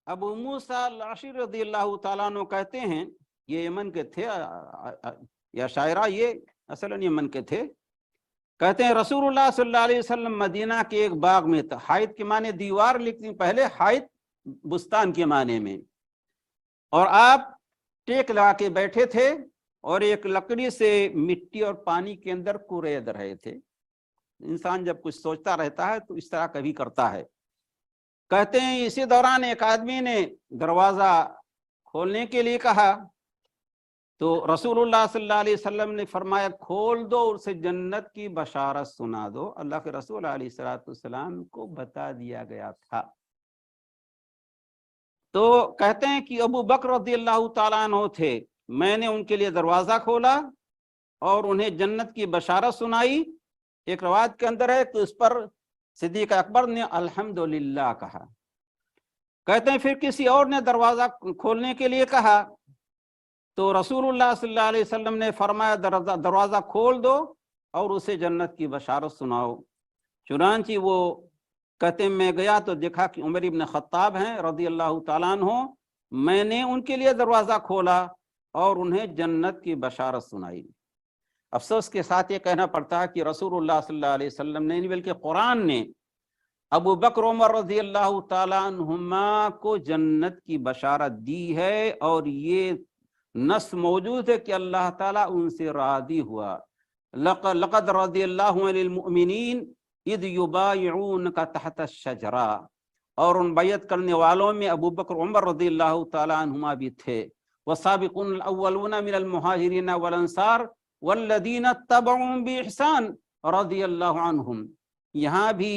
ابو موسیٰ الاشعری رضی اللہ تعالیٰ عنہ کہتے ہیں، یہ یمن کے تھے یا شاعرہ، یہ اصلاً یمن کے تھے، کہتے ہیں رسول اللہ صلی اللہ علیہ وسلم مدینہ کے ایک باغ میں تھا. حائط کے معنی دیوار لکھتی پہلے، حائط بستان کے معنی میں، اور آپ ٹیک لگا کے بیٹھے تھے اور ایک لکڑی سے مٹی اور پانی کے اندر کورید رہے تھے. انسان جب کچھ سوچتا رہتا ہے تو اس طرح کبھی کرتا ہے. کہتے ہیں اسی دوران ایک آدمی نے دروازہ کھولنے کے لیے کہا تو رسول اللہ صلی اللہ علیہ وسلم نے فرمایا کھول دو، اسے جنت کی بشارت سنا دو. اللہ کے رسول علیہ السلام کو بتا دیا گیا تھا. تو کہتے ہیں کہ ابو بکر رضی اللہ تعالیٰ عنہ تھے، میں نے ان کے لیے دروازہ کھولا اور انہیں جنت کی بشارت سنائی. ایک روایت کے اندر ہے تو اس پر صدیق اکبر نے الحمدللہ کہا. کہتے ہیں پھر کسی اور نے دروازہ کھولنے کے لیے کہا تو رسول اللہ صلی اللہ علیہ وسلم نے فرمایا دروازہ کھول دو اور اسے جنت کی بشارت سناؤ. چنانچہ وہ کہتے ہیں میں گیا تو دیکھا کہ عمر ابن خطاب ہیں رضی اللہ تعالیٰ عنہ، میں نے ان کے لیے دروازہ کھولا اور انہیں جنت کی بشارت سنائی. افسوس کے ساتھ یہ کہنا پڑتا ہے کہ رسول اللہ صلی اللہ علیہ وسلم نے بلکہ قرآن نے ابو بکر عمر رضی اللہ تعالیٰ عنہما کو جنت کی بشارت دی ہے، اور یہ نص موجود ہے کہ اللہ تعالیٰ ان سے راضی ہوا. لقد رضی اللہ عن المؤمنین اذ یبایعونک تحت الشجرہ، اور ان بیعت کرنے والوں میں ابو بکر عمر رضی اللہ تعالیٰ عنہما بھی تھے. والسابقون الاولون من المہاجرین والانصار والذین اتبعوهم بإحسان رضی اللہ عنہم. یہاں بھی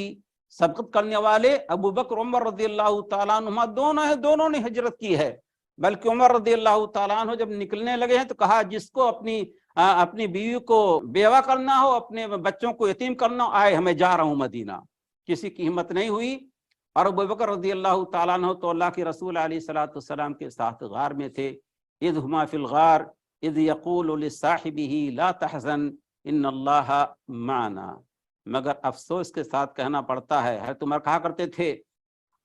سبقت کرنے والے ابو بکر عمر رضی اللہ تعالیٰ عنہما دونوں نے ہجرت کی ہے. بلکہ عمر رضی اللہ تعالیٰ عنہ جب نکلنے لگے ہیں تو کہا جس کو اپنی بیوی کو بیوہ کرنا ہو، اپنے بچوں کو یتیم کرنا ہو، آئے ہمیں جا رہا ہوں مدینہ. کسی کی ہمت نہیں ہوئی. اور ابو بکر رضی اللہ تعالیٰ عنہ تو اللہ کے رسول علیہ السلام کے ساتھ غار میں تھے. اذ ہما فی الغار اذ یقول لصاحبہ لا تحزن ان اللہ معنا. مگر افسوس کے ساتھ کہنا پڑتا ہے، حضرت عمر کہا کرتے تھے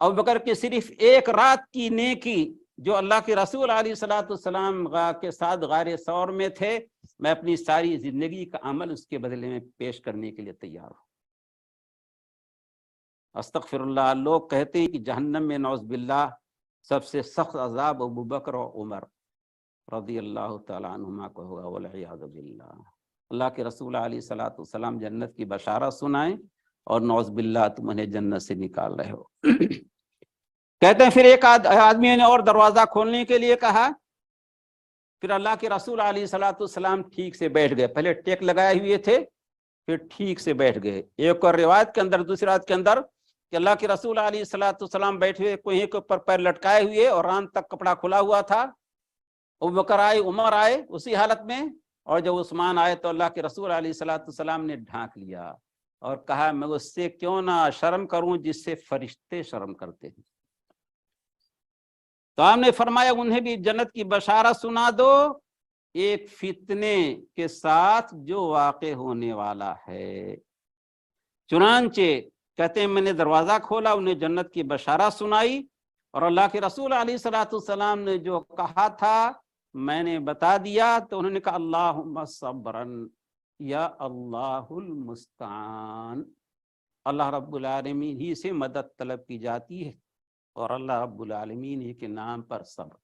ابو بکر کی صرف ایک رات کی نیکی جو اللہ کے رسول علیہ السلام کے ساتھ غار ثور میں تھے، میں اپنی ساری زندگی کا عمل اس کے بدلے میں پیش کرنے کے لیے تیار ہوں. استغفر اللہ. لوگ کہتے ہیں کہ جہنم میں نعوذ باللہ سب سے سخت عذاب ابو بکر و عمر رضی اللہ تعالیٰ عنہما کو ہوگا والعیاذ باللہ. اللہ کے رسول علیہ السلام جنت کی بشارت سنائیں اور نعوذ باللہ تم انہیں جنت سے نکال رہے ہو. کہتے ہیں پھر ایک آدمی نے اور دروازہ کھولنے کے لیے کہا. پھر اللہ کے رسول علیہ السلام ٹھیک سے بیٹھ گئے. پہلے ٹیک لگائے ہوئے تھے، پھر ٹھیک سے بیٹھ گئے. ایک اور روایت کے اندر، دوسری روایت کے اندر کہ اللہ کے رسول علیہ السلام بیٹھے ہوئے کوہیں کے اوپر پیر لٹکائے ہوئے اور ران تک کپڑا کھلا ہوا تھا. ابو بکر آئے، عمر آئے اسی حالت میں، اور جب عثمان آئے تو اللہ کے رسول علیہ السلام نے ڈھانک لیا اور کہا میں اس سے کیوں نہ شرم کروں جس سے فرشتے شرم کرتے ہیں. تو آپ نے فرمایا انہیں بھی جنت کی بشارت سنا دو ایک فتنے کے ساتھ جو واقع ہونے والا ہے. چنانچہ کہتے ہیں میں نے دروازہ کھولا، انہیں جنت کی بشارت سنائی، اور اللہ کے رسول علیہ السلام نے جو کہا تھا میں نے بتا دیا. تو انہوں نے کہا اللہم صبرن یا اللہ المستعان. اللہ رب العالمین ہی سے مدد طلب کی جاتی ہے اور اللہ رب العالمین ہی کے نام پر صبر.